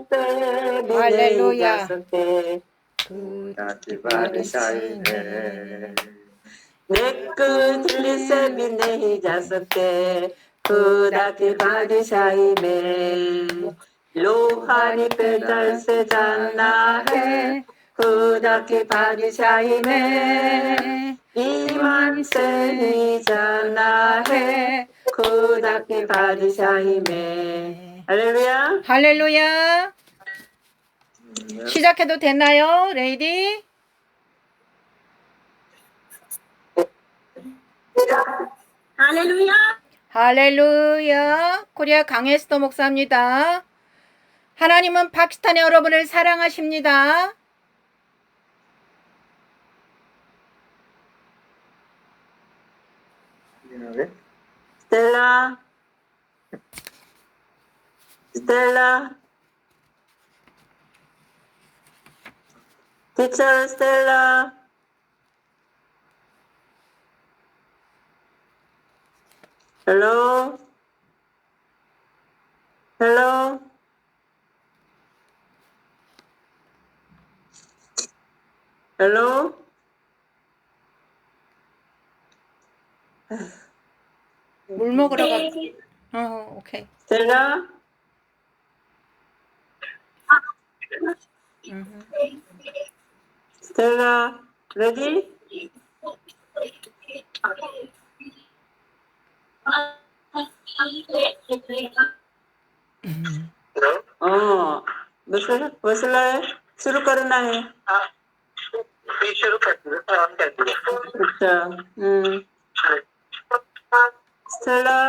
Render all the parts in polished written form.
सकते भी नहीं जा हालेलुया। सकते, खुदा की बादशाही बादशाही में में एक दिल से भी नहीं जा सकते, खुदा की बादशाही में लोहानी पे दर से जानना है, खुदा की बादशाही में ईमान से ही जाना है, खुदा की बादशाही में। 할렐루야. 할렐루야. 시작해도 되나요, 레이디? 할렐루야. 할렐루야. 코리아 강혜스도 목사입니다. 하나님은 파키스탄 여러분을 사랑하십니다. 스텔라, 스텔라, 티처 스텔라. Hello, hello, hello. 물 먹으러 가. 오케이. 스텔라, 스텔라, ready? वसला है, शुरू करना है। शुरू कर दो, ऑन कर दो। अच्छा, स्टेला,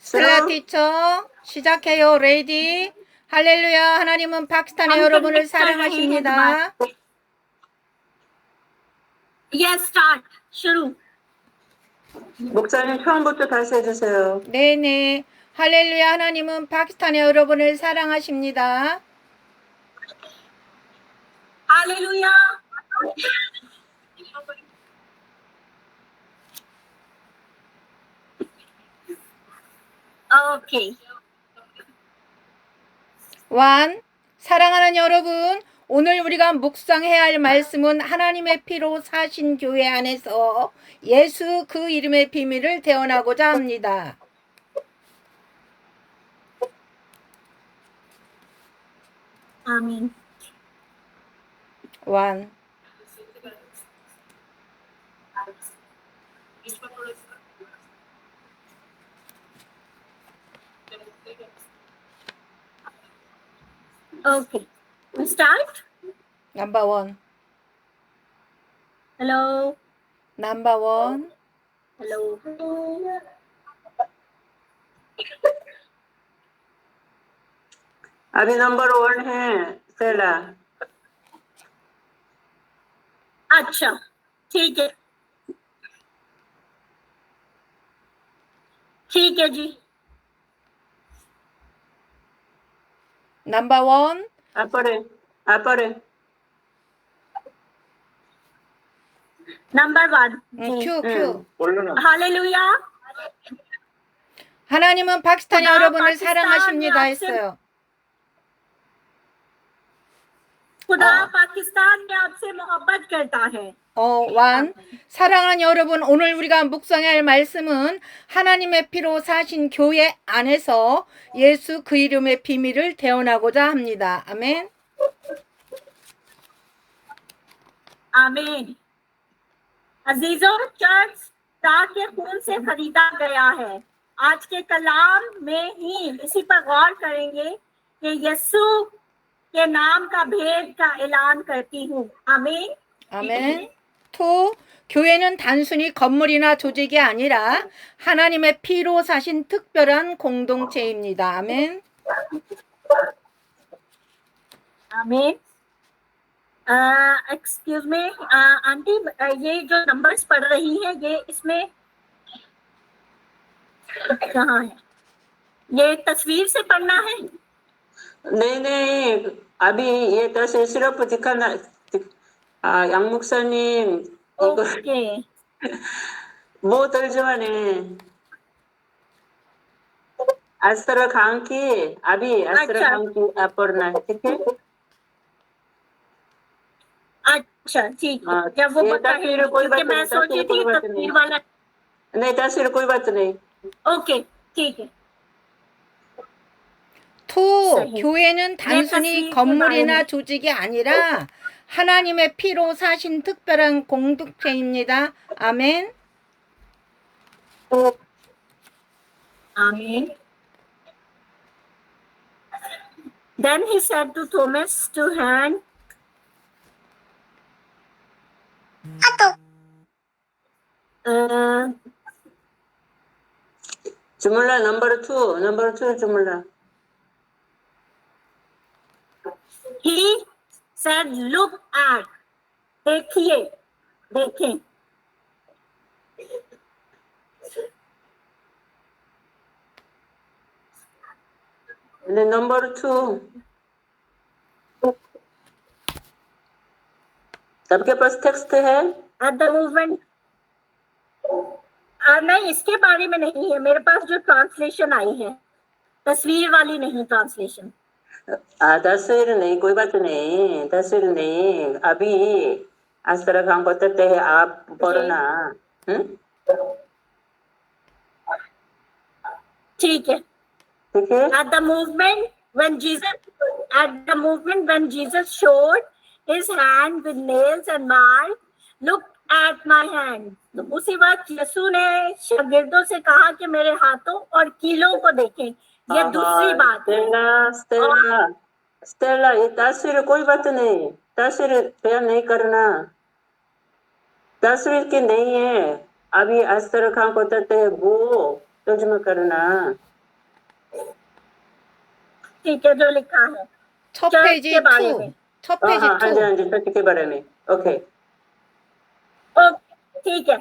스텔라 티처 시작해요, 레이디. 할렐루야. 하나님은 파키스탄의 여러분을 사랑하십니다. Yes, start. शुरू. 목사님 처음부터 다시 해주세요. 네네. 할렐루야. 하나님은 파키스탄의 여러분을 사랑하십니다. हालेलुया. 오케이. 완. 사랑하는 여러분, 오늘 우리가 묵상해야 할 말씀은 하나님의 피로 사신 교회 안에서 예수 그 이름의 비밀을 대언하고자 합니다. 아멘. 완. Okay. We start. 넘버 원. Hello. 넘버 원. Hello. अभी नंबर 1 है स्टेला। अच्छा, ठीक है। ठीक है जी। 넘버 원. आप पढ़े। नंबर 1. 큐. हालेलुया. 하나님은 파키스탄 खुदा 여러분을 पाकिस्तान 사랑하십니다 में आपसे 했어요. खुदा पाकिस्तान में आपसे मोहब्बत करता है. 완. 사랑하는 여러분, 오늘 우리가 묵상할 말씀은 하나님의 피로 사신 교회 안에서 예수 그 이름의 비밀을 대언하고자 합니다. 아멘. आमीन. अजीजों, चर्च खुदा के खून से खरीदा गया है. आज के कलाम में ही इसी पर गौर करेंगे कि यीशु के नाम का भेद का ऐलान करती हूँ. आमीन. 아멘. 투. 교회는 단순히 건물이나 조직이 아니라 하나님의 피로 사신 특별한 공동체입니다. 아멘. आमीन. एक्सक्यूज मी आंटी, ये जो नंबर्स पढ़ रही हैं ये इसमें कहाँ है? ये तस्वीर से पढ़ना है? नहीं, अभी ये तो सिर्फ दिखाना। 양 목사님, ओके. वो तर्जुमाने अस्तर खां की अभी अस्तर अच्छा। खां की पढ़ना है, ठीक है? अच्छा ठीक है, हाँ, जब वो ये बताएंगे, तस्वीर कोई क्योंकि बात मैं नहीं, सोची तस्वीर कोई थी बात नहीं, तस्वीर वाला। नहीं तस्वीर कोई बात नहीं। ओके ठीक है, 투, सही। 교회는 मैं 단순히 तस्वीर के बारे 건물이나 में 조직이 아니라 하나님의 피로 사신 특별한 공동체입니다. 아멘. आमीन। Then he said to Thomas to hand uh, जुमला नंबर 2 जुमला। he said look at, देखिए, देखें। नंबर 2 सबके पास टेक्स्ट है? At the movement नहीं, इसके बारे में नहीं है मेरे पास, जो ट्रांसलेशन आई है, तस्वीर वाली नहीं ट्रांसलेशन। तस्वीर नहीं, कोई बात नहीं, तस्वीर नहीं, अभी इस तरह हम बताते हैं, आप पढ़ना। ठीक है। ठीक है। At the movement when Jesus showed his hand with nails and mark, look at my hand. तो उसी वक्त यीशु ने शागिर्दों से कहा कि मेरे हाथों और कीलों को देखें। ये दूसरी बात है। स्टेला, ये तस्वीर कोई बात नहीं, तस्वीर बयान नहीं करना, तस्वीर की नहीं है, अभी इस तरह हम बताते हैं, वो तर्जुमा करना। ठीक है, जो लिखा है 첫 चर्च 페이지 के बारे 2. में। 첫 페이지 हाँ जी 2. हाँ जी, चर्च के बारे में। ओके ठीक है।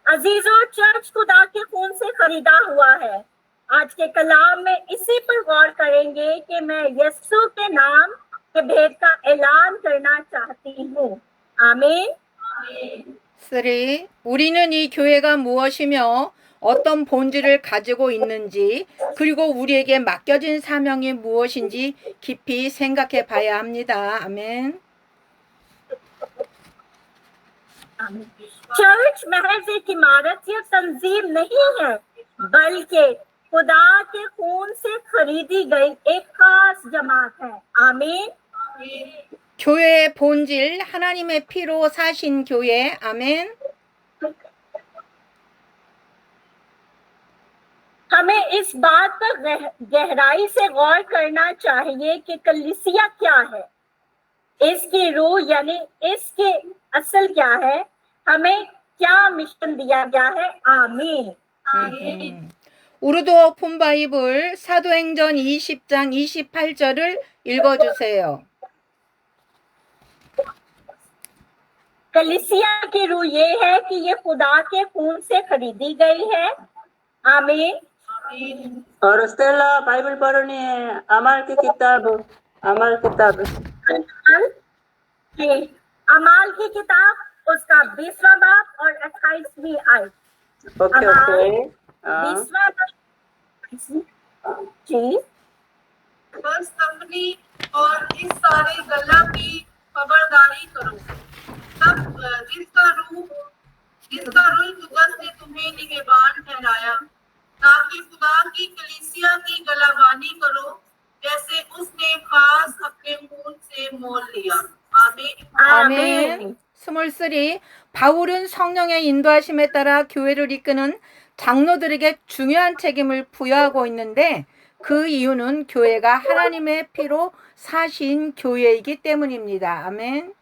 अजीजों, चर्च खुदा के खून से खरीदा हुआ है। आज के कलाम में इसी पर गौर करेंगे कि मैं यीशु के नाम के भेद का ऐलान करना चाहती हूँ। आमीन। 3. 우리는 이 교회가 무엇이며 어떤 본질을 가지고 있는지, 그리고 우리에게 맡겨진 사명이 무엇인지 깊이 생각해 봐야 합니다. 아멘. चर्च महज एक इमारत या तंजीम नहीं है, बल्कि खुदा के खून से खरीदी गई एक खास जमात है। आमीन। 교회의 본질, 하나님의 피로 사신 교회. 아멘. हमें इस बात पर गहराई से गौर करना चाहिए कि कलीसिया क्या है, इसकी रूह यानी इसके असल क्या है, हमें क्या मिशन दिया गया है। आमीन। आमीन। 우르도 오픈 바이블 사도행전 20장 28절을 읽어주세요. कलीसिया की रूह ये है कि ये खुदा के खून से खरीदी गई है। आमीन। और स्टेला बाइबल पढ़नी है, अमल की किताब, अमाल की किताब उसका 20वां बाब और 28वीं आयत। ओके 20वां जी। बस अपनी और इस सारे गल्ला की खबरदारी करो, तब जिसका रूह कुदस ने तुम्हें निगहबान ठहराया, ताकि खुदा की कलीसिया की गलाबानी करो, जैसे उसने खास अपने खून से मोल लिया। 아멘. 23. 바울은 성령의 인도하심에 따라 교회를 이끄는 장로들에게 중요한 책임을 부여하고 있는데, 그 이유는 교회가 하나님의 피로 사신 교회이기 때문입니다. 아멘.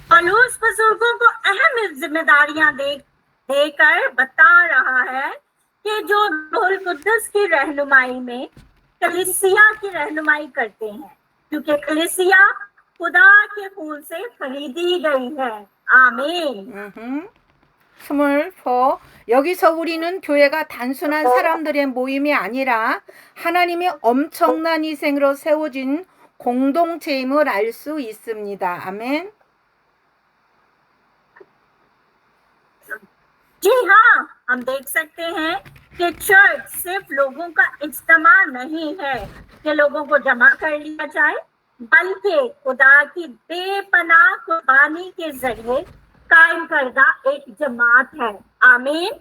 पौलुस बुजुर्गों को अहम जिम्मेदारियां देकर बता रहा है कि जो रूहुल कुद्दस की रहनुमाई में कलीसिया की रहनुमाई करते हैं, क्योंकि कलीसिया खुदा के खून से खरीदी गई है। आमीन। 24. 여기서 우리는 교회가 단순한 사람들의 모임이 아니라 하나님의 엄청난 희생으로 세워진 공동체임을 알 수 있습니다. 아멘. जी हाँ, हम देख सकते हैं कि चर्च सिर्फ लोगों का इज्तिमा नहीं है कि लोगों को जमा कर लिया जाए, बल्कि खुदा की बेपनाह कुर्बानी के जरिए कायम करदा एक जमात है। आमीन।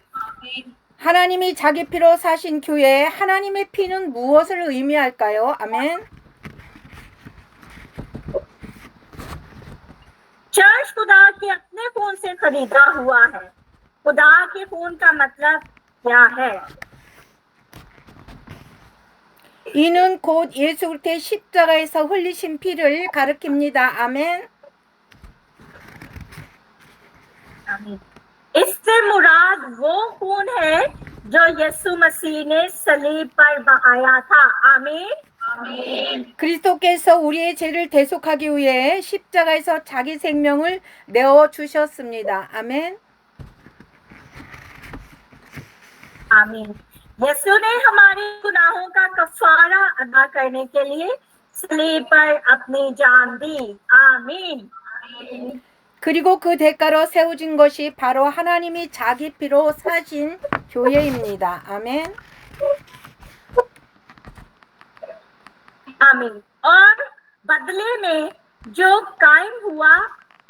하나님이 자기 피로 사신 교회에 하나님의 피는 무엇을 의미할까요? 아멘. चर्च खुदा के अपने खून से खरीदा हुआ है। खुदा के खून का मतलब क्या है? 이는 곧 예수 그리스도의 십자가에서 흘리신 피를 가리킵니다. 아멘. इससे मुराद वो खून है जो यीशु मसीह ने सलीब पर बहाया था। आमीन। 그리스도께서 우리의 죄를 대속하기 위해 십자가에서 자기 생명을 내어 주셨습니다. 아멘. आमीन। यीशु ने हमारे गुनाहों का कफारा अदा करने के लिए सलीब पर अपनी जान दी। आमीन। 그리고 그 대가로 세워진 것이 바로 하나님이 자기 피로 사신 교회입니다. 아멘. आमीन। और बदले में जो कायम हुआ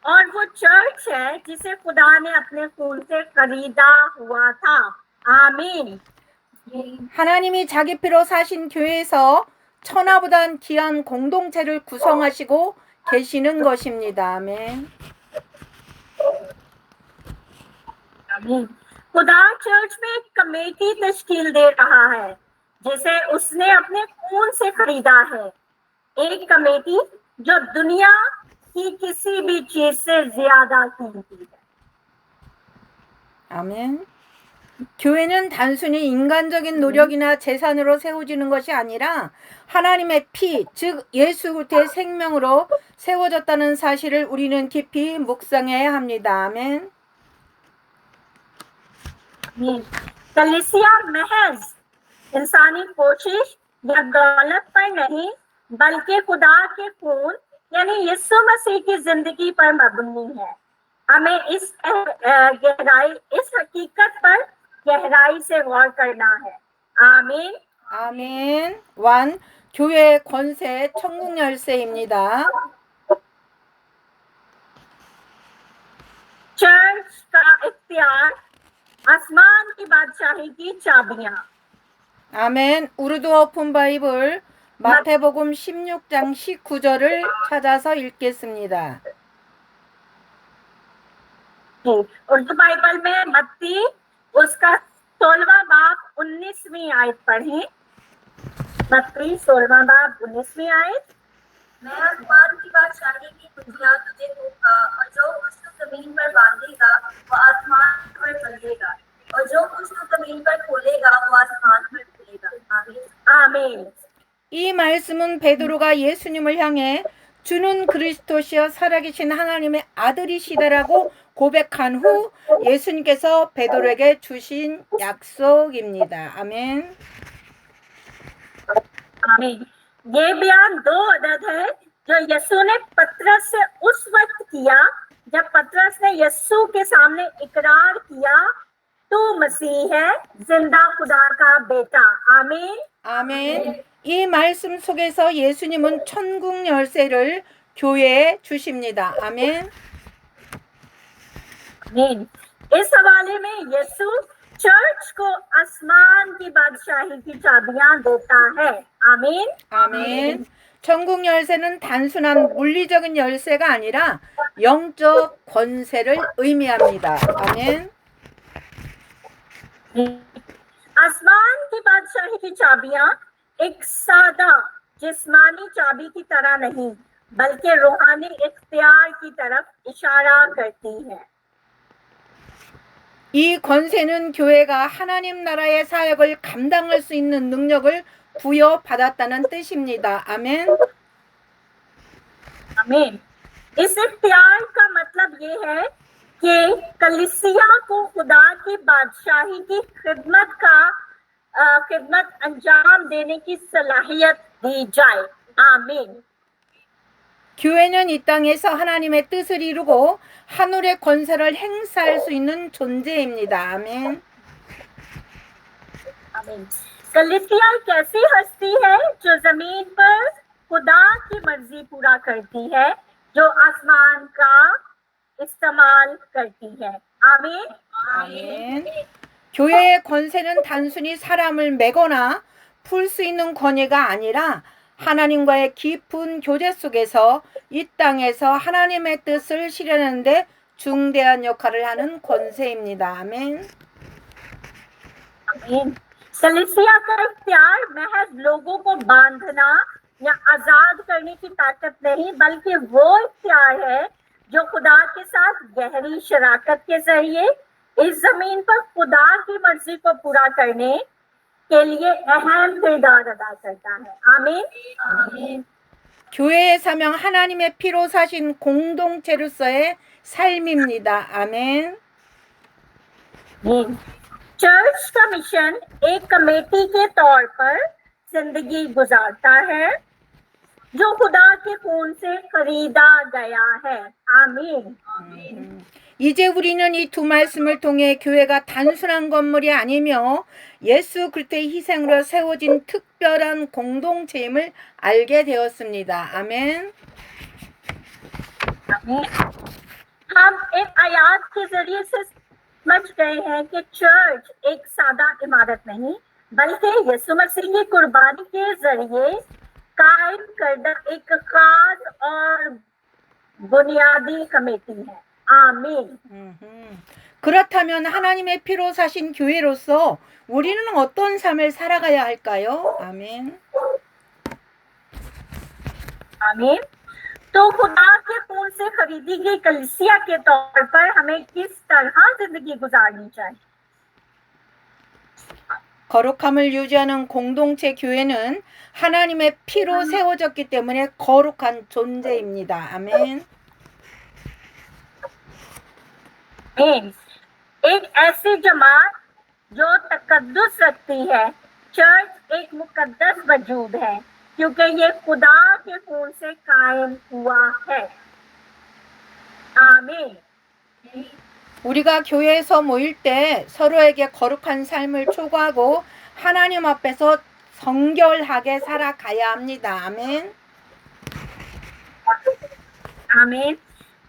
और वो चर्च है जिसे खुदा ने अपने खून से खरीदा हुआ था। आमीन। 하나님이 자기 피로 사신 교회에서 천하보단 귀한 공동체를 구성하시고 계시는 것입니다. 아멘. खुदा चर्च में एक कमेटी तश्कील दे रहा है जिसे उसने अपने खून से खरीदा है। एक कमेटी जो दुनिया की किसी भी चीज से ज्यादा कीमती है। 아멘. 교회는 단순히 인간적인 노력이나 재산으로 세워지는 것이 아니라 하나님의 피, 즉 예수 그리스도의 생명으로 세워졌다는 사실을 우리는 깊이 묵상해야 합니다. 아멘. कलीसिया महज इंसानी कोशिश या दौलत पर नहीं बल्कि खुदा के खून यानी यीशु मसीह की जिंदगी पर मबनी है। हमें इस हकीकत पर गहराई से गौर करना है। आमीन। 아멘. 완 교회의 권세 천국 열쇠입니다. चर्च का इख्तियार आसमान की बादशाही की चाबियां। 아멘. 우르드 오픈 바이블 마태복음 16장 19절을 찾아서 읽겠습니다. उर्दू बाइबल में मत्ती उसका 16वां बाब 19वीं आयत पढ़ें। मत्ती 16वां बाब 19वीं आयत। मैं आसमान की बादशाही की कुंजियां तुझे दूंगा और जो कुछ तू जमीन पर बांधेगा वो आसमान पर बंधेगा और जो कुछ तू जमीन पर खोलेगा वो आसमान पर खुलेगा। आमीन। आमीन। 이 말씀은 베드로가 예수님을 향해 주는 그리스도시여 살아계신 하나님의 아들이시다라고 고백한 후 예수님께서 베드로에게 주신 약속입니다. 아멘. आमीन। ये बयान दो अदद है जो यीशु ने पतरस से उस वक्त किया जब पतरस ने यीशु के सामने इकरार किया तू मसीह है जिंदा खुदा का बेटा। आमीन। 아멘. 이 말씀 속에서 예수님은 천국 열쇠를 교회에 주십니다. 아멘. आमीन। इस हवाले में यीशु चर्च को आसमान की बादशाही की चाबियां देता है। आमीन। 아멘. 천국 열쇠는 단순한 물리적인 열쇠가 아니라 영적 권세를 의미합니다. 아멘. आसमान की बादशाही की चाबियां एक सादा जिस्मानी चाबी की तरह नहीं बल्कि रूहानी इख्तियार की तरफ इशारा करती है। 이 권세는 교회가 하나님 나라의 사역을 감당할 수 있는 능력을 부여받았다는 뜻입니다. 아멘. आमीन। इस इख्तियार का मतलब ये है कि कलीसिया को खुदा की बादशाही की खिदमत अंजाम देने की सलाहियत दी जाए। आमीन। 교회는 이 땅에서 하나님의 뜻을 이루고 하늘의 권세를 행사할 수 있는 존재입니다. 아멘. आमीन। कलीसिया एक ऐसी हस्ती है जो जमीन पर खुदा की मर्जी पूरा करती है, जो आसमान का इस्तेमाल करती है। आमीन। 아멘. 교회의 권세는 단순히 사람을 매거나 풀 수 있는 권위가 아니라 하나님과의 깊은 교제 속에서 이 땅에서 하나님의 뜻을 실현하는 데 중대한 역할을 하는 권세입니다. 아멘. आमीन। कलीसिया का इख्तियार महज लोगों को बांधना या आजाद करने की ताकत नहीं, बल्कि वो इख्तियार है जो खुदा के साथ गहरी शराकत के जरिए इस जमीन पर खुदा की मर्जी को पूरा करने के लिए अहम किरदार अदा करता है। आमीन। आमीन। 교회의 사명 하나님의 피로 사신 공동체로서의 삶입니다. 아멘. चर्च का मिशन एक कमेटी के तौर पर जिंदगी गुजारता है जो खुदा के खून से खरीदा गया है। आमीन। 이제 우리는 이 두 말씀을 통해 교회가 단순한 건물이 아니며 예수 그리스도의 희생으로 세워진 특별한 공동체임을 알게 되었습니다. 아멘. हम इन आयात के जरिए से समझ गए हैं कि चर्च एक सादा इमारत नहीं, बल्कि यीशु मसीह की कुर्बानी के जरिए कायम करदा एक खास और बुनियादी कमेटी है। आमीन। 그렇다면 하나님의 피로 사신 교회로서 우리는 어떤 삶을 살아가야 할까요? 아멘. आमीन। तो खुदा के खून से खरीदी गई कलीसिया के तौर पर हमें किस तरह जिंदगी गुजारनी चाहिए? 거룩함을 유지하는 공동체 교회는 하나님의 피로 세워졌기 때문에 거룩한 존재입니다. 아멘. एक ऐसी जमात जो तकद्दुस रखती है। चर्च एक मुकद्दस वजूद है क्योंकि ये खुदा के खून से कायम हुआ है। आमीन। 우리가 교회에서 모일 때 서로에게 거룩한 삶을 추구하고 하나님 앞에서 성결하게 살아가야 합니다. 아멘. आमीन।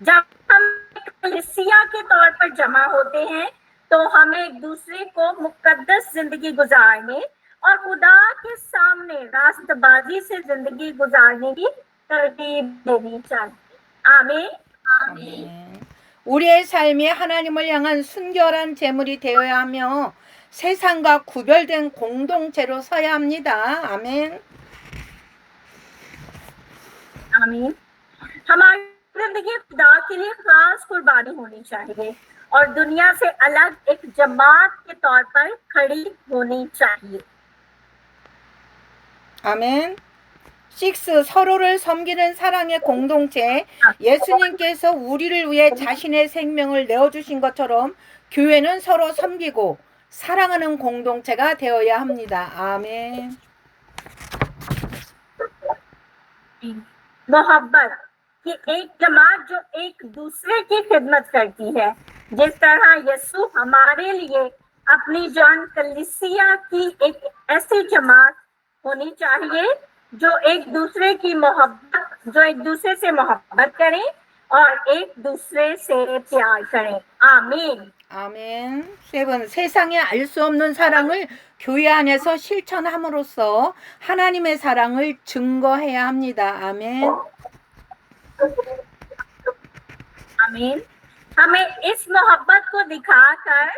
जब हम कलीसिया के तौर पर जमा होते हैं तो हमें एक दूसरे को मुकद्दस जिंदगी गुजारने और खुदा के सामने रास्तबाजी से जिंदगी गुजारने की तरकीब देनी चाहिए। आमीन। 아멘. 우리의 삶이 하나님을 향한 순결한 제물이 되어야 하며 세상과 구별된 공동체로 서야 합니다. 아멘. आमीन। हमारी जिंदगी खुदा के लिए खास कुर्बानी होनी चाहिए और दुनिया से अलग एक जमात के तौर पर खड़ी होनी चाहिए। 아멘. 6. 서로를 섬기는 사랑의 공동체. 예수님께서 우리를 위해 자신의 생명을 내어주신 것처럼 교회는 서로 섬기고 사랑하는 공동체가 되어야 합니다. 아멘. मोहब्बत की एक जमात जो एक दूसरे की खिदमत करती है, जिस तरह यीशु हमारे लिए अपनी जान कलीसिया की एक ऐसी जमात होनी चाहिए जो एक दूसरे से मोहब्बत करें और एक दूसरे से प्यार करें। आमीन। 아멘. 7. 세상에 알 수 없는 사랑을 교회 안에서 실천함으로써 하나님의 사랑을 증거해야 합니다. 아멘. आमीन। हमें इस मोहब्बत को दिखाकर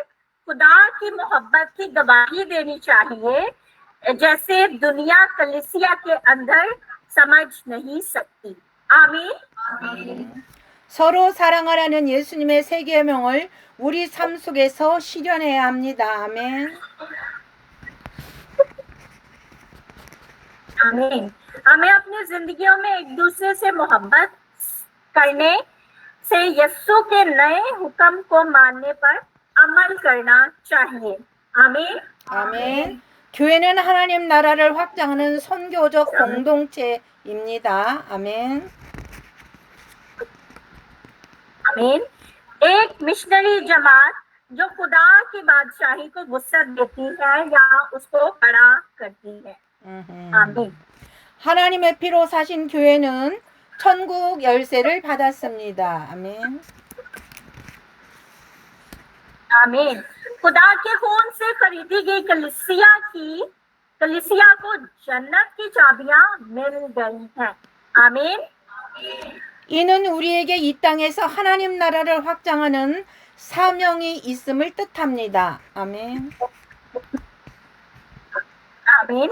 खुदा की मोहब्बत की गवाही देनी चाहिए, जैसे दुनिया कलीसिया के अंदर समझ नहीं सकती। आमीन। 서로 사랑하라는 예수님의 세 계명을 우리 삶 속에서 실현해야 합니다. 아멘. आमीन। हमें अपनी जिंदगियों में एक दूसरे से मोहब्बत करने से यीशु के नए हुक्म को मानने पर अमल करना चाहिए। आमीन। 아멘. 교회는 하나님 나라를 확장하는 선교적 공동체입니다. 아멘. आमीन। एक मिशनरी जमात जो खुदा की बादशाही को वुसअत देती है या उसको बड़ा करती है। आमीन। 하나님의 피로 사신 교회는 천국 열쇠를 받았습니다. 아멘. आमीन। खुदा के खून से खरीदी गई कलीसिया को जन्नत की चाबियां मिल गई हैं। आमीन। 이는 우리에게 이 땅에서 하나님 나라를 확장하는 사명이 있음을 뜻합니다. 아멘. आमीन।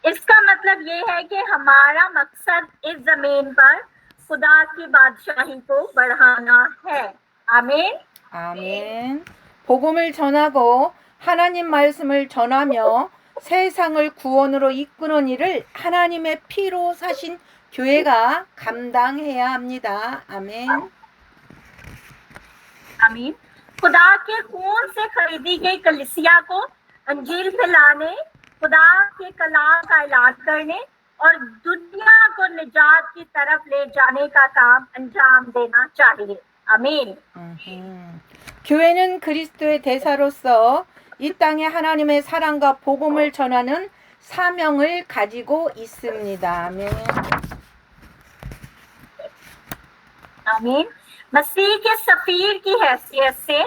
इसका मतलब ये है कि हमारा मकसद इस जमीन पर खुदा की बादशाही को बढ़ाना है। आमीन। 아멘. 복음을 전하고 하나님 말씀을 전하며 세상을 구원으로 이끄는 일을 하나님의 피로 사신 교회가 감당해야 합니다. 아멘. आमीन। खुदा के खून से खरीदी गई कलीसिया को अंजील फैलाने, खुदा के कलाम का ऐलान करने और दुनिया को निजात की तरफ ले जाने का काम अंजाम देना चाहिए। आमीन। 교회는 그리스도의 대사로서 이 땅에 하나님의 사랑과 복음을 전하는 사명을 가지고 있습니다. 아멘. आमीन। मसीह के सफीर की हैसियत से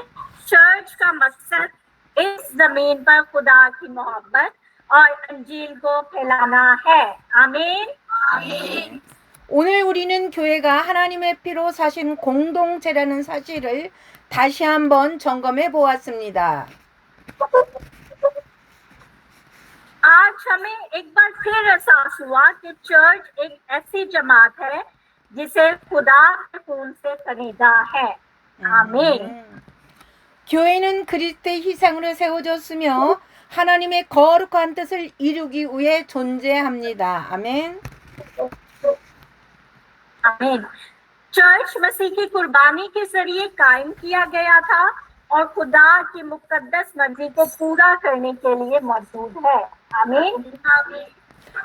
चर्च का मकसद इस जमीन पर खुदा की मोहब्बत और अंजील को फैलाना है। आमीन। आमीन। 오늘 우리는 교회가 하나님의 피로 사신 공동체라는 사실을 다시 한번 점검해 보았습니다. आज हमें एक बार फिर एहसास हुआ कि चर्च एक ऐसी जमात है जिसे खुदा के खून से खरीदा है। आमीन। 교회는 그리스도의 희생으로 세워졌으며 하나님의 거룩한 뜻을 이루기 위해 존재합니다. 아멘. आमीन। चर्च मसीह की कुर्बानी के जरिए कायम किया गया था और खुदा की मुकद्दस मर्जी को पूरा करने के लिए मौजूद है। आमीन। आमीन।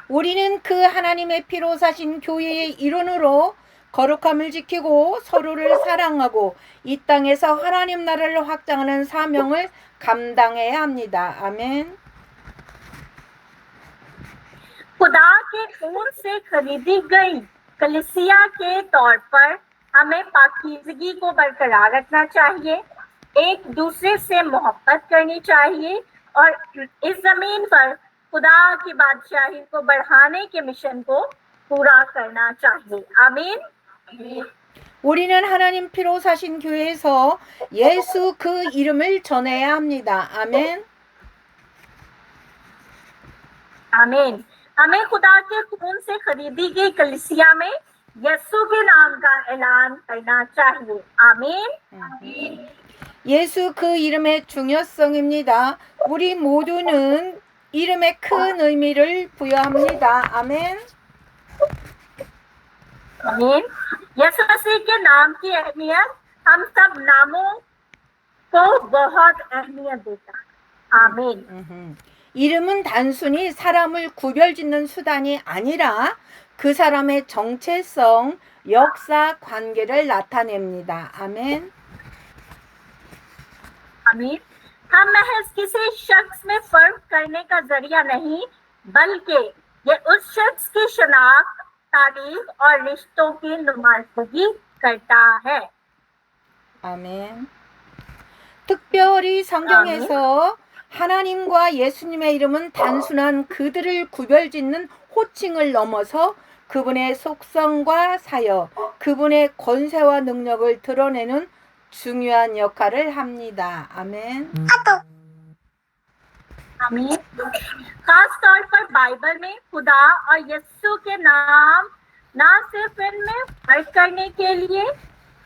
우리는 그 하나님의 피로 사신 교회의 일원으로 거룩함을 지키고 서로를 사랑하고 이 땅에서 하나님 나라를 확장하는 사명을 감당해야 합니다. 아멘. खुदा के खून से खरीदी गई कलीसिया के तौर पर हमें पाकीज़गी को बरकरार रखना चाहिए, एक दूसरे से मोहब्बत करनी चाहिए और इस जमीन पर खुदा की बादशाही को बढ़ाने के मिशन को पूरा करना चाहिए। आमीन। 우리는 하나님 피로 사신 교회에서 예수 그 이름을 전해야 합니다. 아멘. आमीन। हमें खुदा के खून से खरीदी गई कलीसिया में यीशु के नाम का ऐलान करना चाहिए। आमीन। 예수 그 이름의 중요성입니다. 우리 모두는 이름에 큰 의미를 부여합니다. 아멘. आमीन। यीशु मसीह के नाम की अहमियत हम सब नामों को बहुत अहमियत देता है। आमीन। 이름은 단순히 사람을 구별짓는 수단이 아니라 그 사람의 정체성, 역사, 관계를 나타냅니다. 아멘. आमीन। हम महज किसी शख्स में फर्क करने का जरिया नहीं, बल्कि ये उस शख्स की शनाख्त, तारीख और रिश्तों की नुमाइंदगी करता है। 아멘. 특별히 성경에서 하나님과 예수님의 이름은 단순한 그들을 구별짓는 호칭을 넘어서 그분의 속성과 사역, 그분의 권세와 능력을 드러내는 중요한 역할을 합니다. 아멘. आमीन। खास तौर पर बाइबल में खुदा और यीशु के नाम न सिर्फ इनमें फर्क करने के लिए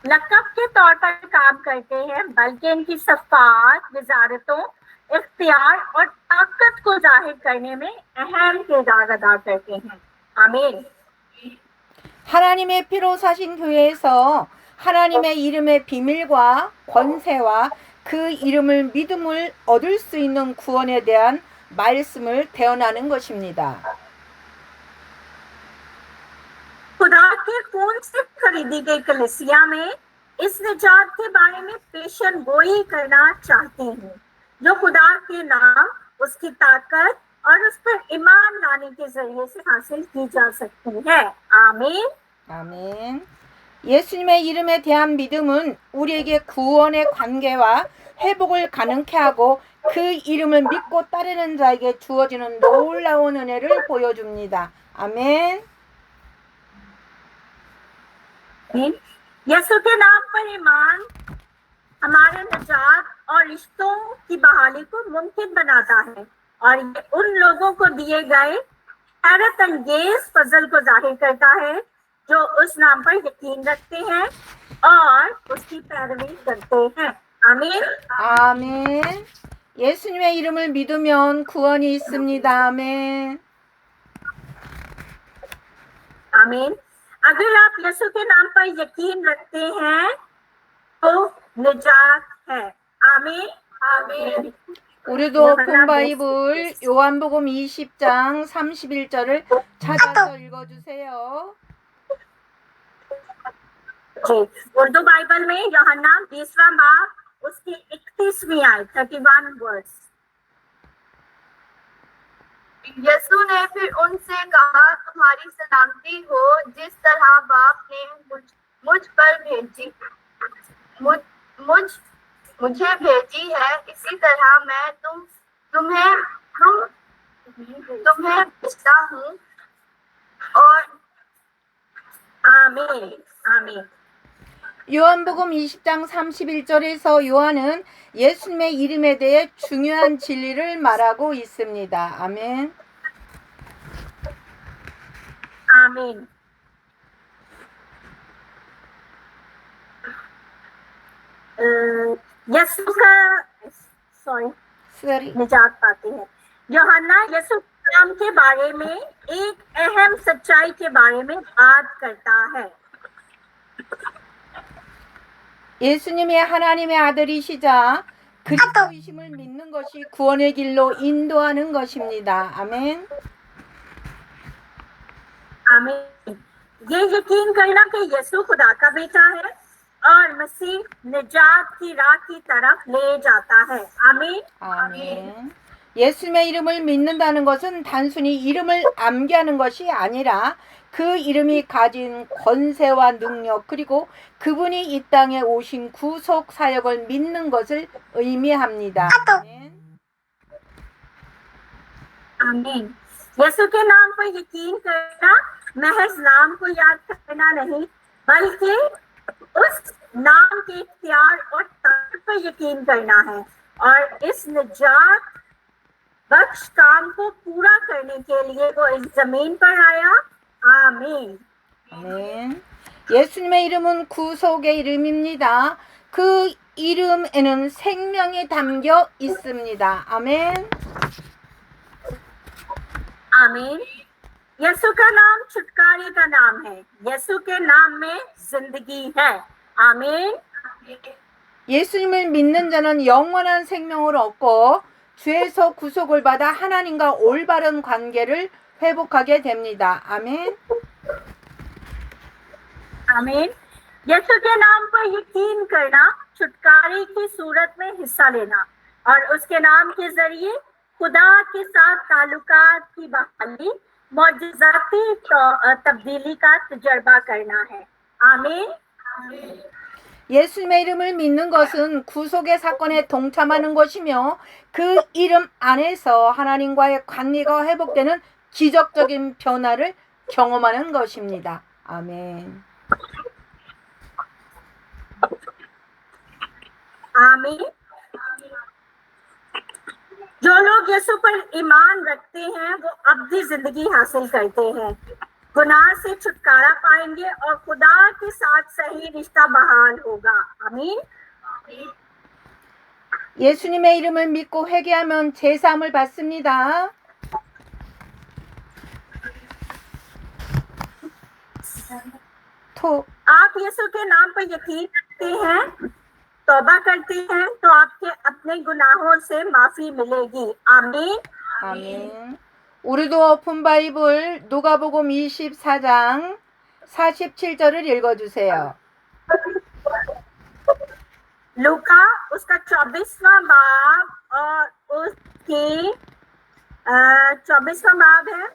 लक़ब के तौर पर काम करते हैं, बल्कि इनकी सफ़ात, वज़ारतों, इख्तियार और ताकत को जाहिर करने में अहम किरदार अदा करते हैं। आमीन। 하나님의 피로 사신 교회에서 하나님의 이름의 비밀과 권세와 그 이름을 믿음을 얻을 수 있는 구원에 대한 말씀을 대언하는 것입니다. खुदा के खून से खरीदी गई कलीसिया में इस निजात के बारे में पेशन गोई करना चाहते हैं जो खुदा के नाम, उसकी ताकत और उस पर ईमान लाने के जरिए से हासिल की जा सकती है। आमीन। 아멘. 예수님의 이름에 대한 믿음은 우리에게 구원의 관계와 회복을 가능케 하고 그 이름을 믿고 따르는 자에게 주어지는 놀라운 은혜를 보여줍니다. 아멘. यीशु के नाम पर ईमान हमारे निजात और रिश्तों की बहाली को मुमकिन बनाता है और ये उन लोगों को दिए गए हैरत अंगेज फजल को जाहिर करता है जो उस नाम पर यकीन रखते हैं और उसकी पैरवी करते हैं। आमीन। 아멘. 예수님의 이름을 믿으면 구원이 있습니다. 아멘. आमीन। अगर आप यीशु के नाम पर यकीन रखते हैं तो निजात है। आमीन। आमीन। 우리도 오픈 바이블 요한복음 20장 31절을 찾아서 읽어주세요. जी, उर्दू बाइबल में यूहन्ना 20वां बाब उसकी 31वीं आयत 31 वर्ड्स। यीशु ने फिर उनसे कहा, तुम्हारी सलामती हो। जिस तरह बाप ने मुझ पर भेजी मुझे भेजी है, इसी तरह मैं तुम्हें भेजता हूँ। और आमीन। आमीन। 요한복음 20장 31절에서 요한은 예수님의 이름에 대해 중요한 진리를 말하고 있습니다. 아멘. आमीन। यीशु का निजात पाते हैं। यूहन्ना यीशु नाम के बारे में एक अहम सच्चाई के बारे में बात करता है। 예수님이 하나님의 아들이시자 그리스도이심을 믿는 것이 구원의 길로 인도하는 것입니다. 아멘. आमीन। ये यकीन करना कि यीशु खुदा का बेटा है और मसीह निजात की राह की तरफ ले जाता है। आमीन। 아멘. 예수님의 이름을 믿는다는 것은 단순히 이름을 암기하는 것이 아니라 그 이름이 가진 권세와 능력 그리고 그분이 이 땅에 오신 구속 사역을 믿는 것을 의미합니다. 아멘. आमीन। यीशु के नाम पर यकीन करना महज नाम को याद करना नहीं बल्कि उस नाम के इख्तियार और ताकत पर यकीन करना है और इस निजात बख्श काम को पूरा करने के लिए वो इस जमीन पर आया। 아멘. 아멘. 예수님의 이름은 구속의 이름입니다. 그 이름에는 생명이 담겨 있습니다. 아멘. आमीन। यीशु का नाम छुटकारे का नाम है। यीशु के नाम में जिंदगी है। आमीन। 예수님을 믿는 자는 영원한 생명을 얻고 죄에서 구속을 받아 하나님과 올바른 관계를 회복하게 됩니다. 아멘. आमीन। यीशु के नाम पर यकीन करना छुटकारे की सूरत में हिस्सा लेना और उसके नाम के जरिए खुदा के साथ ताल्लुकात की बहाली मौजूदाती तब्दीली का तजर्बा करना है। आमीन। 예수님의 이름을 믿는 것은 구속의 사건에 동참하는 것이며 그 이름 안에서 하나님과의 관계가 회복되는 기적적인 변화를 경험하는 것입니다. 아멘. आमीन। जो लोग यीशु पर ईमान रखते हैं वो अब्दी जिंदगी हासिल करते हैं, गुनाह से छुटकारा पाएंगे और खुदा के साथ सही रिश्ता बहाल होगा। आमीन। 예수님의 이름을 믿고 회개하면 제사함을 받습니다. आप यीशु के नाम पर यकीन रखते हैं, तौबा करते हैं तो आपके अपने गुनाहों से माफी मिलेगी। आमीन। 아멘. 우리도 오픈 바이블 누가복음 24장 47절을 읽어주세요. लूका उसका 24वां बाब और उसकी 24वां बाब है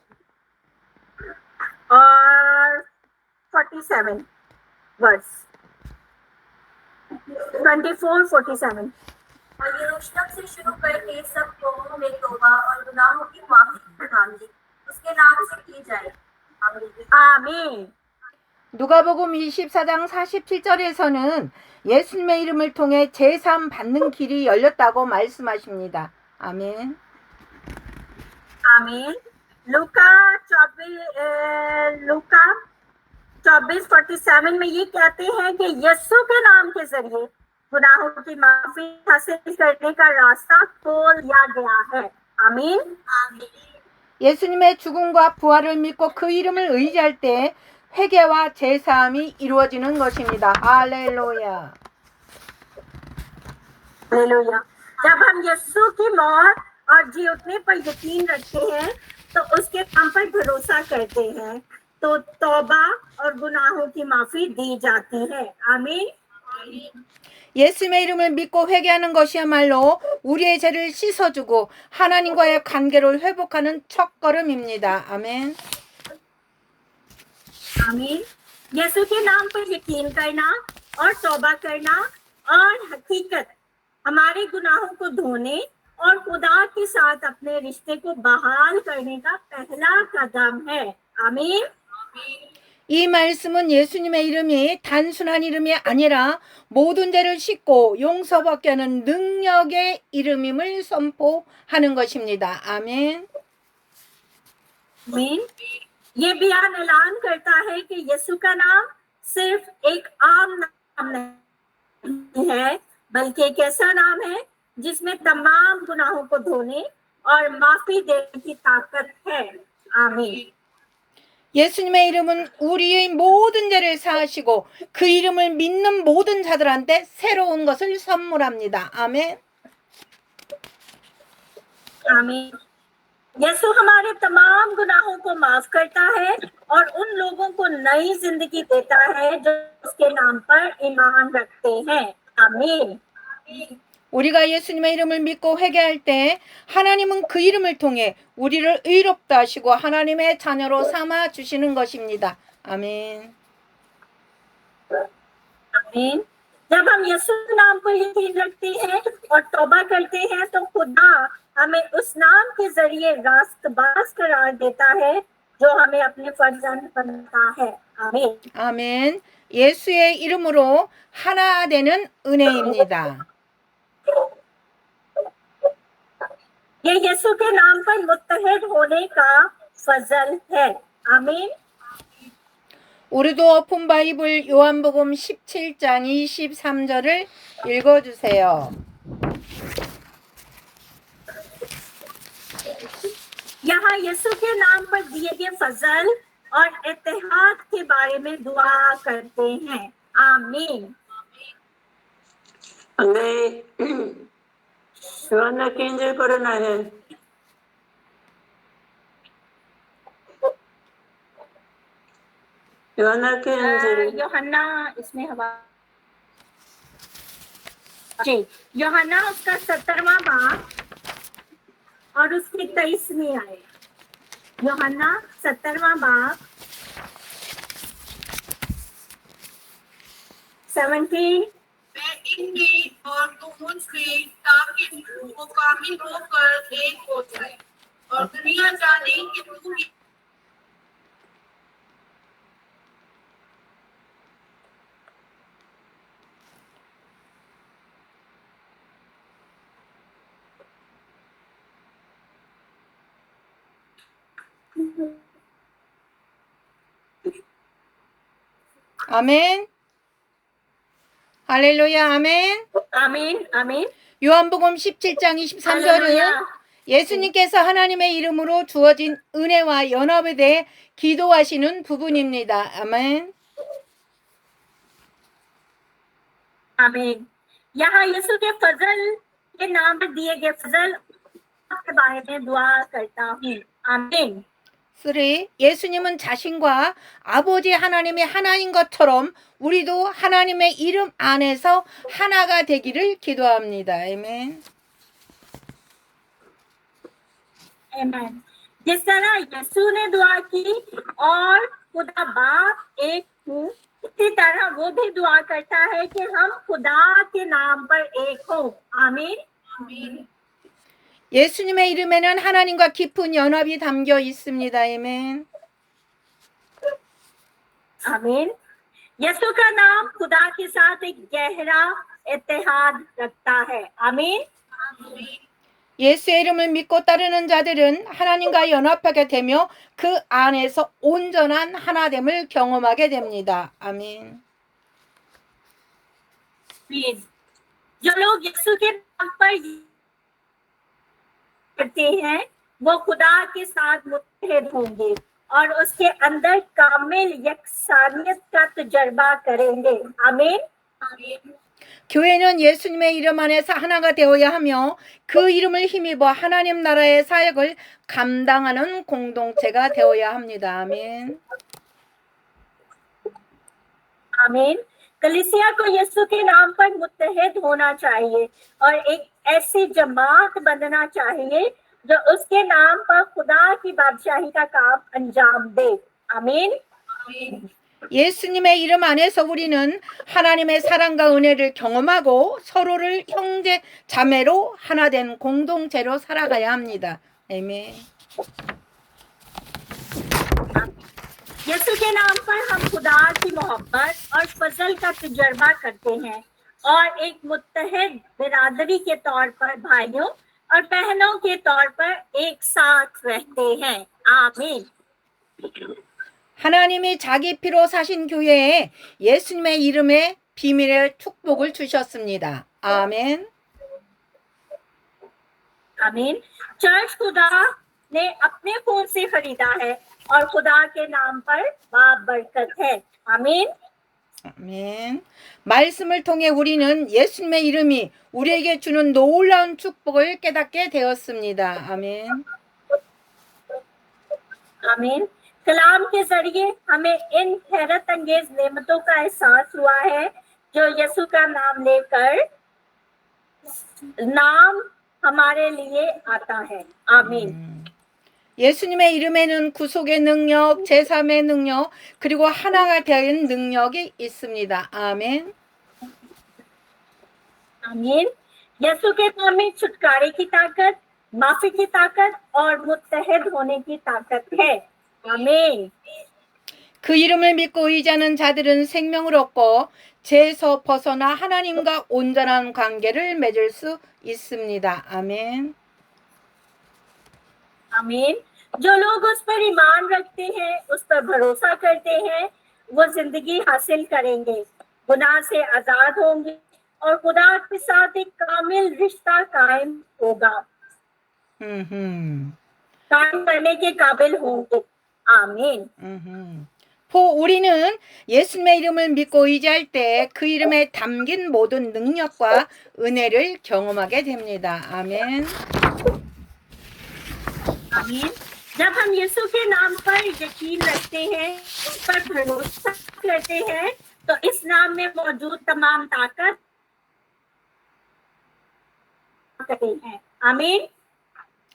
और 47 वर्स 24-47। और यरूशलेम से शुरू करके सब कौमों में तौबा और गुनाहों की माफी मांगी उसके नाम से की जाए। आमीन। आमीन। 누가복음 24장 47절에서는 예수님의 이름을 통해 제사함 받는 길이 열렸다고 말씀하십니다. 아멘. आमीन। लूका 24:47 में ये कहते हैं कि यीशु के नाम के जरिए गुनाहों की माफी हासिल करने का रास्ता खोल दिया गया है। आमीन। 예수님의 죽음과 부활을 믿고 그 이름을 의지할 때 회개와 제사함이 이루어지는 것입니다. 할렐루야. हालेलुया। जब हम यीशु की मौत और जी उठने पर यकीन रखते हैं तो उसके नाम पर भरोसा करते हैं तो तौबा और गुनाहों की माफी दी जाती है। आमीन। 예수님의 이름을 믿고 회개하는 것이야말로 우리의 죄를 씻어주고 하나님과의 관계를 회복하는 첫걸음입니다. 아멘. आमीन। यीशु के नाम पर यकीन करना और तौबा करना और हकीकत हमारे गुनाहों को धोने और खुदा के साथ अपने रिश्ते को बहाल करने का पहला कदम है। आमीन। 이 말씀은 예수님의 이름이 단순한 이름이 아니라 모든 죄를 씻고 용서받게 하는 능력의 이름임을 선포하는 것입니다. 아멘. आमीन। ये बयान ऐलान करता है कि यीशु का नाम सिर्फ एक आम नाम नहीं है बल्कि एक ऐसा नाम है जिसमें तमाम गुनाहों को धोने और माफी देने की ताकत है। आमीन। 예수님의 이름은 우리의 모든 죄를 사하시고 그 이름을 믿는 모든 자들한테 새로운 것을 선물합니다. 아멘. आमीन। यीशु हमारे तमाम गुनाहों को माफ करता है और उन लोगों को नई जिंदगी देता है जो उसके नाम पर ईमान रखते हैं। आमीन। 우리가 예수님의 이름을 믿고 회개할 때 하나님은 그 이름을 통해 우리를 의롭다 하시고 하나님의 자녀로 삼아 주시는 것입니다. 아멘. आमीन। जब हम यीशु के नाम पर यकीन रखते हैं और तौबा करते हैं तो खुदा हमें उस नाम के जरिए रास्तबाज करार देता है जो हमें अपने फर्जंद बनता है। आमीन। 아멘. 예수의 이름으로 하나 되는 은혜입니다. ये यीशु के नाम पर मुत्तहिद होने का फजल है। आमीन। 우리도 오픈 바이블 요한복음 17장 23절을 읽어주세요. यहाँ यीशु के नाम पर दिए गए फजल और इत्तेहाद के बारे में दुआ करते हैं। आमीन। 네, 요한나 낀질 거려나 해. 요한나 낀질. यूहन्ना इसमें हवा जी यूहन्ना उसका 17वां बाब और उसकी 23वीं आयत। यूहन्ना 17वां बाब 17 मैं इनकी और तुम उनकी ताकि वो कामिल होकर एक हो जाए और दुनिया जाने कि तू ही 아멘. 할렐루야. 아멘. आमीन। आमीन। 요한복음 17장 23절은 예수님께서 하나님의 이름으로 주어진 은혜와 연합에 대해 기도하시는 부분입니다. 아멘. आमीन। यहाँ यीशु के फजल के नाम पर दिए गए फजल के बारे में दुआ करता हूँ। आमीन। 3. 예수님은 자신과 아버지 하나님이 하나인 것처럼 우리도 하나님의 이름 안에서 하나가 되기를 기도합니다. 아멘. आमीन। जिस तरह यीशु ने दुआ की और खुदा बाप एक हूँ, इसी तरह वो भी दुआ करता है कि हम खुदा के नाम पर एक हो। आमीन। 예수님의 이름에는 하나님과 깊은 연합이 담겨 있습니다. 아멘. आमीन। यीशु का नाम खुदा के साथ एक गहरा इत्तेहाद रखता है। आमीन। 예수의 이름을 믿고 따르는 자들은 하나님과 연합하게 되며 그 안에서 온전한 하나됨을 경험하게 됩니다. 아멘. जो लोग यीशु के नाम पर करते हैं वो खुदा के साथ मुत्तहिद होंगे और उसके अंदर कामिल यकसानियत का तजुर्बा करेंगे। आमीन। 교회는 예수님의 이름 안에서 하나가 되어야 하며 그 이름을 힘입어 하나님 나라의 사역을 감당하는 공동체가 되어야 합니다. 아멘. आमीन। कलीसिया को यीशु के नाम पर मुत्तहिद होना चाहिए और एक ऐसी जमात बनना चाहिए जो उसके नाम पर खुदा की बादशाही का काम अंजाम दे। आमीन। 예수님의 이름 안에서 우리는 하나님의 사랑과 은혜를 경험하고 서로를 형제 자매로 하나된 공동체로 살아가야 합니다. 아멘. यीशु के नाम पर हम खुदा की मोहब्बत और फजल का तजुर्बा करते हैं और एक मुत्तहिद बिरादरी के तौर पर भाइयों और बहनों के तौर पर एक साथ रहते हैं। आमीन। 하나님이 자기 피로 사신 교회에 예수님의 이름에 비밀의 축복을 주셨습니다. 아멘. आमीन। चर्च खुदा ने अपने खून से खरीदा है और खुदा के नाम पर बाप बरकत है। आमीन। 아멘. 말씀을 통해 우리는 예수님의 이름이 우리에게 주는 놀라운 축복을 깨닫게 되었습니다. 아멘. आमीन। कलाम के जरिए हमें इन हैरत अंगेज नेमतों का एहसास हुआ है जो यीशु का नाम लेकर नाम हमारे लिए आता है। आमीन। 예수님의 이름에는 구속의 능력, 제3의 능력, 그리고 하나가 되는 능력이 있습니다. 아멘. आमीन। यीशु के नाम में छुटकारे की ताकत, माफी की ताकत और मुत्तहिद होने की ताकत है। आमीन। 그 이름을 믿고 의지하는 자들은 생명을 얻고 죄에서 벗어나 하나님과 온전한 관계를 맺을 수 있습니다. 아멘. आमीन। जो लोग उस पर ईमान रखते हैं, उस पर भरोसा करते हैं, वो जिंदगी हासिल करेंगे, गुनाह से आजाद होंगे और खुदा के साथ एक कामिल रिश्ता कायम होगा, कायम करने के काबिल होंगे। आमीन। 우리는 예수님의 이름을 믿고 의지할 때 그 이름에 담긴 모든 능력과 은혜를 경험하게 됩니다. 아멘. आमीन। जब हम यीशु के नाम पर यकीन रखते हैं, उस पर भरोसा करते हैं, तो इस नाम में मौजूद तमाम ताकत हैं। आमीन।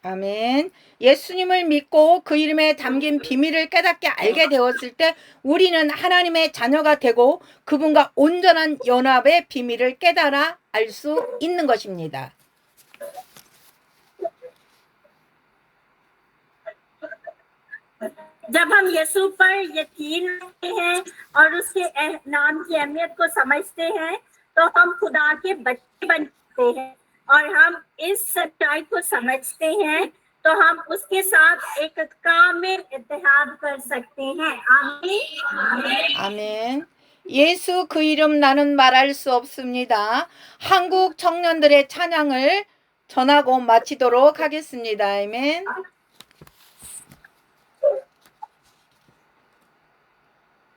아멘. 예수님을 믿고 그 이름에 담긴 비밀을 깨닫게 알게 되었을 때 우리는 하나님의 자녀가 되고 그분과 온전한 연합의 비밀을 깨달아 알 수 있는 것입니다. जब हम यीशु पर यकीन रखते हैं और उसके नाम की अहमियत को समझते हैं तो हम खुदा के बच्चे बनते हैं और हम इस सच्चाई को समझते हैं तो हम उसके साथ एक कामिल इत्तेहाद कर सकते हैं। आमीन। 아멘. 예수 그 이름 나는 말할 수 없습니다. 한국 청년들의 찬양을 전하고 마치도록 하겠습니다. 아멘.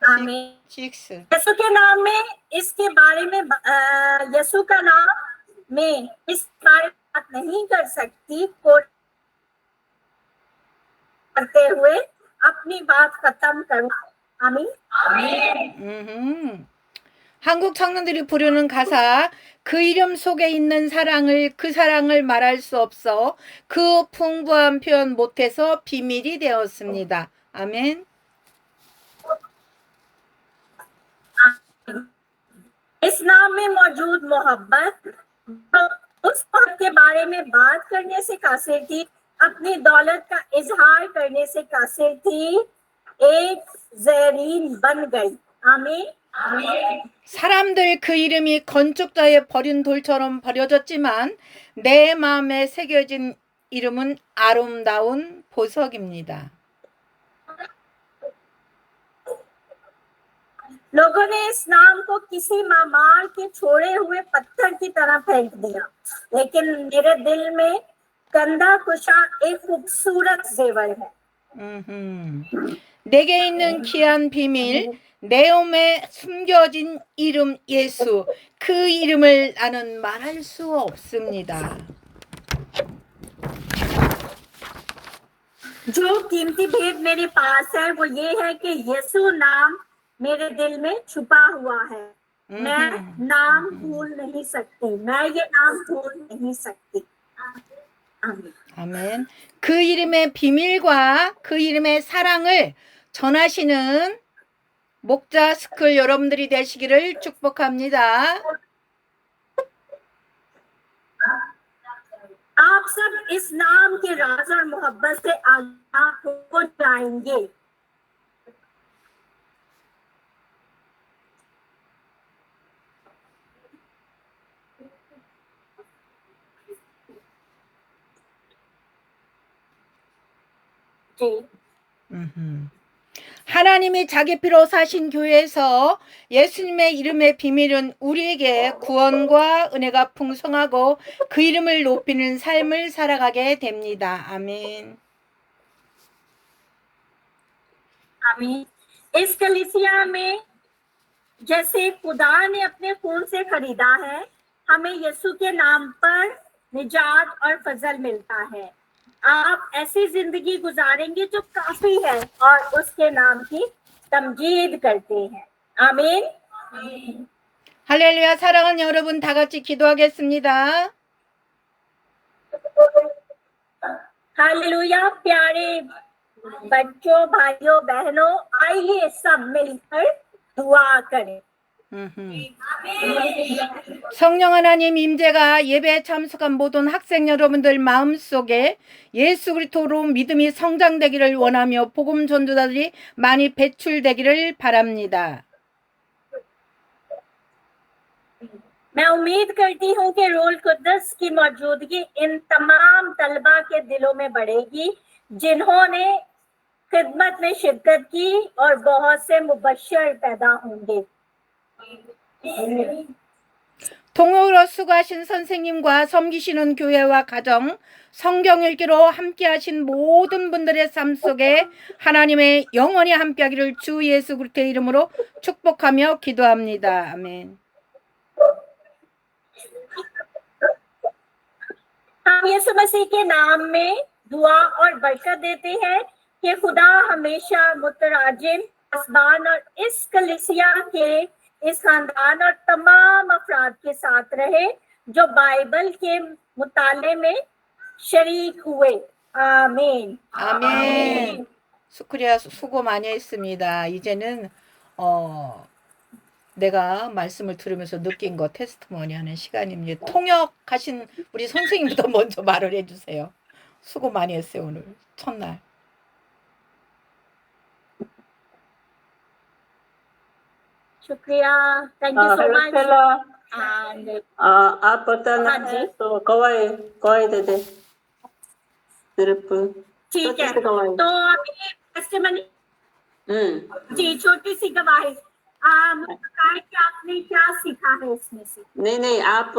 आमीन। 6. यीशु के नाम में इसके बारे में यीशु का नाम में इस बारे में बात नहीं कर सकती करते हुए अपनी बात खत्म करूं। आमीन। 한국 청년들이 부르는 가사 그 이름 속에 있는 사랑을 그 사랑을 말할 수 없어 그 풍부한 표현 못해서 비밀이 되었습니다. 아멘. इस नाम में मौजूद मोहब्बत उस बात के बारे में बात करने से कासिर थी, अपनी दौलत का इजहार करने से कासिर थी, एक ज़रीन बन गई। आमीन। 사람들 그 이름이 건축자의 버린 돌처럼 버려졌지만 내 마음에 새겨진 이름은 아름다운 보석입니다. लोगों ने इस नाम को किसी मामार के छोड़े हुए पत्थर की तरह फेंक दिया, लेकिन मेरे दिल में कंधा कुशा एक खूबसूरत जेवर है। 내게 있는 귀한 비밀, 내 몸에 숨겨진 이름 예수, 그 이름을 나는 말할 수 없습니다. जो कीमती भेद मेरे पास है वो ये है कि यीशु नाम मेरे दिल में छुपा हुआ है। मैं नाम भूल नहीं सकती, मैं ये नाम भूल नहीं सकती। आमीन। 아멘. 그 이름의 비밀과 그 이름의 사랑을 전하시는 목자 스쿨 여러분들이 되시기를 축복합니다. आप सब इस नाम के राज और मोहब्बत से आगाह हो जाएंगे। 하나님이 자기 피로 사신 교회에서 예수님의 이름의 비밀은 우리에게 구원과 은혜가 풍성하고 그 이름을 높이는 삶을 살아가게 됩니다. 아멘. आमीन। इस कलीसिया में जैसे खुदा ने अपने खून से खरीदा है, हमें यीशु के नाम पर निजात और फजल मिलता है। आप ऐसी जिंदगी गुजारेंगे जो काफी है और उसके नाम की तमजीद करते हैं। आमीन। 할렐루야. 사랑하는 여러분 다 같이 기도하겠습니다. हालेलुया। प्यारे बच्चों, भाइयों, बहनों, आइए सब मिलकर दुआ करें। 성령 하나님 임재가 예배에 참석한 모든 학생 여러분들 마음속에 예수 그리스도로 믿음이 성장되기를 원하며 복음 전도자들이 많이 배출되기를 바랍니다. मैं उम्मीद करती हूँ कि रूहुल कुद्दस की मौजूदगी इन तमाम तलबा के दिलों में बढ़ेगी जिन्होंने खिदमत में शिरकत की और बहुत से मुबश्शिर पैदा होंगे। 동역으로 수고하신 선생님과 섬기시는 교회와 가정, 성경 읽기로 함께하신 모든 분들의 삶 속에 하나님의 영원히 함께하기를 주 예수 그리스도의 이름으로 축복하며 기도합니다. 아멘. हम यीशु मसीह के नाम में दुआ और बरकत देते हैं कि खुदा हमेशा मुतराजिम आसमान और इस कलीसिया के इस खानदान और तमाम अफराद के साथ रहे जो बाइबल के मुताले में शरीक हुए। आमीन। 아멘. 수크리아 수고 많이 했습니다. 이제는 내가 말씀을 들으면서 느낀 거 테스트머니 하는 시간입니다. 통역하신 우리 선생님부터 먼저 말을 해주세요. 수고 많이 했어요. 오늘 첫날. शुक्रिया। Thank you so hello much. Hello and आप बताना हाँ जी। है तो गवाही दे दे सिर्फ ठीक है, छोटी सी गवाही। तो अभी टेस्टिमनी हम्म जी, छोटी सी गवाही। मुझे बताएं कि आपने क्या सीखा है इसमें से। नहीं आप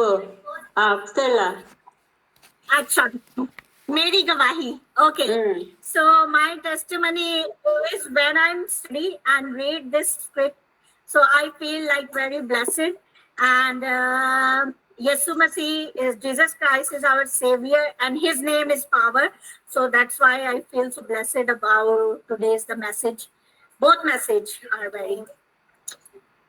स्टेला। अच्छा, मेरी गवाही। Okay, so my testimony is when I'm study and read this script, so I feel like very blessed and Yesu Masih is Jesus Christ is our Savior, and His name is power. So that's why I feel so blessed about today's the message. Both message are very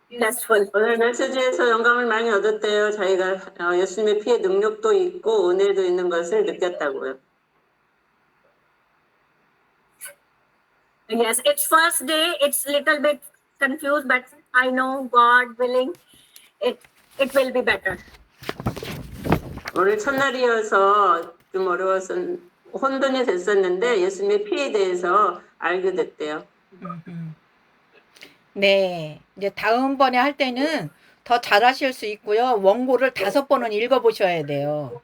blessful. 오늘 메시지에서 영감을 많이 얻었대요. 자기가 예수님의 피의 능력도 있고 은혜도 있는 것을 느꼈다고요. Yes, it's first day. It's little bit confused, but I know God willing, it will be better. 오늘 첫날이어서 좀 어려워서 혼돈이 됐었는데 예수님의 피에 대해서 알게 됐대요. 네, 이제 다음번에 할 때는 더 잘하실 수 있고요. 원고를 5번은 읽어보셔야 돼요.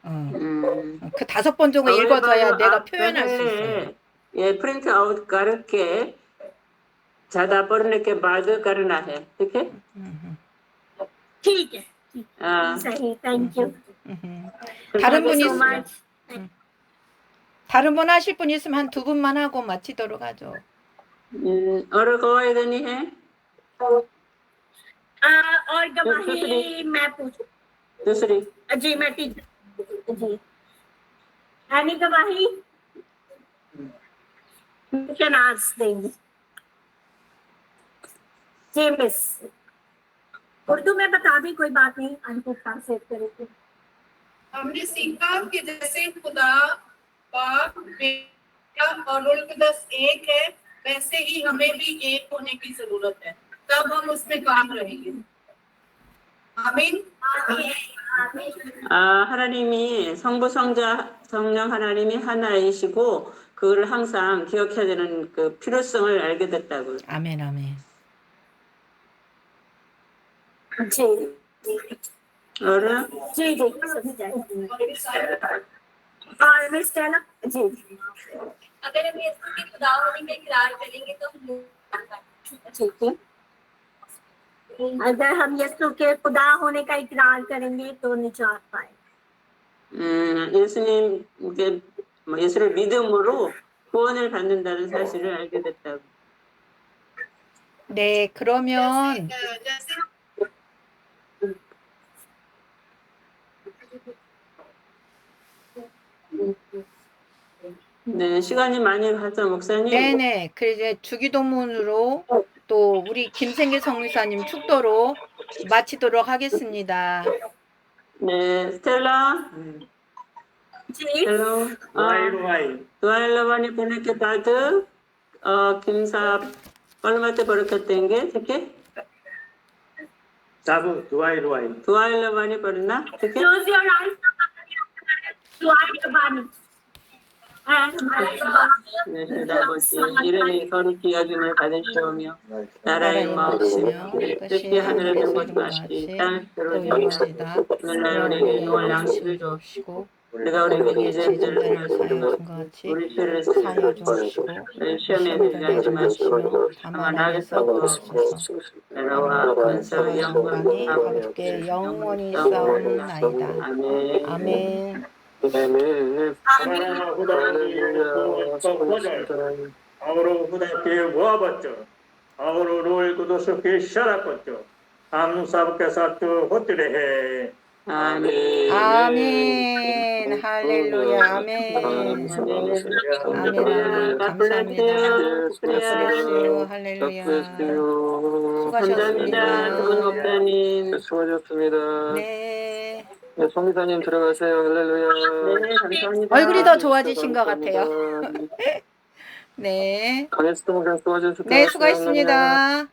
그 5번 정도 읽어줘야 내가 표현할 수 있어요. ये print out करके ज्यादा पढ़ने के बाद करना है, ठीक है? ठीक है, सही, thank you. 다른 분 Thank you so 있으면 much. 다른 분 하실 분 있으면 한 2분만 하고 마치도록 하죠. और कोई नहीं है? और गवाही मैं पूछूं? दूसरी जी मैं टीचर जी एनी गवाही शनाज देंगे जी मिस उर्दू में बता दी कोई बात नहीं अनको ट्रांसलेट करेंगे हमने सीखा कि जैसे खुदा बाप बेटा और रूह कुद्दस एक है, वैसे ही हमें भी एक होने की जरूरत है, तब हम उसमें काम रहेंगे। आमीन। 하나님이 성부 성령 하나님이 하나이시고 그걸 항상 기억해야 되는 그 필요성을 알게 됐다고요. 아멘 아멘. जी और जी जी समझ जाए और मिस स्टेला जी अगर हम यीशु के खुदा होने का इकरार करेंगे तो हम ठीक है अगर हम यीशु के खुदा होने का इकरार करेंगे तो निजात पाए 예수님 예수를 믿음으로 구원을 받는다는 사실을 알게 됐다고. 네, 그러면 जैसे 네, 시간이 많이 가죠, 목사님. 네네. 그 이제 주기도문으로 또 우리 김생길 성미사님 축도로 마치도록 하겠습니다. 네, 스텔라. जी हेलो दुआई पुणे के बाद किम साहब कलमते बरकत देंगे, ठीक है? साबु दुआई दुआई लवानी पढ़ना, ठीक है? close your eyes दुआई कबानी 네, 아버지 이름이 거룩히 여김을 받으시오며 나라의 마옵시며 뜻이 하늘에서 것 같이 땅에서도 이루어지이다. 오늘날 우리에게 일용할 양식을 주옵시고 우리가 우리에게 죄인들을 사하는 것 같이 우리 죄를 사하여 주옵시고 시험에 들게 하지 마시고 다만 악에서 구하옵소서. 나라와 권세와 영광이 아버지께 영원히 싸움나이다. 아멘. 아멘. Auro खुदा के वो बच्चों और रोल को दोस्तों के इशारा बच्चों हम सब के साथ होते रहे 아멘. 아멘. 할렐루야. 아멘. 아멘. 감사합니다. 수고하셨어요. 할렐루야. 감사합니다. 두분 목사님. 수고하셨습니다. 네. 네, 성미사님 들어가세요. 할렐루야. 네, 감사합니다. 얼굴이 더 좋아지신 것 같아요. 네. 가네스도 목사 수고하셨습니다. 네, 수고하셨습니다.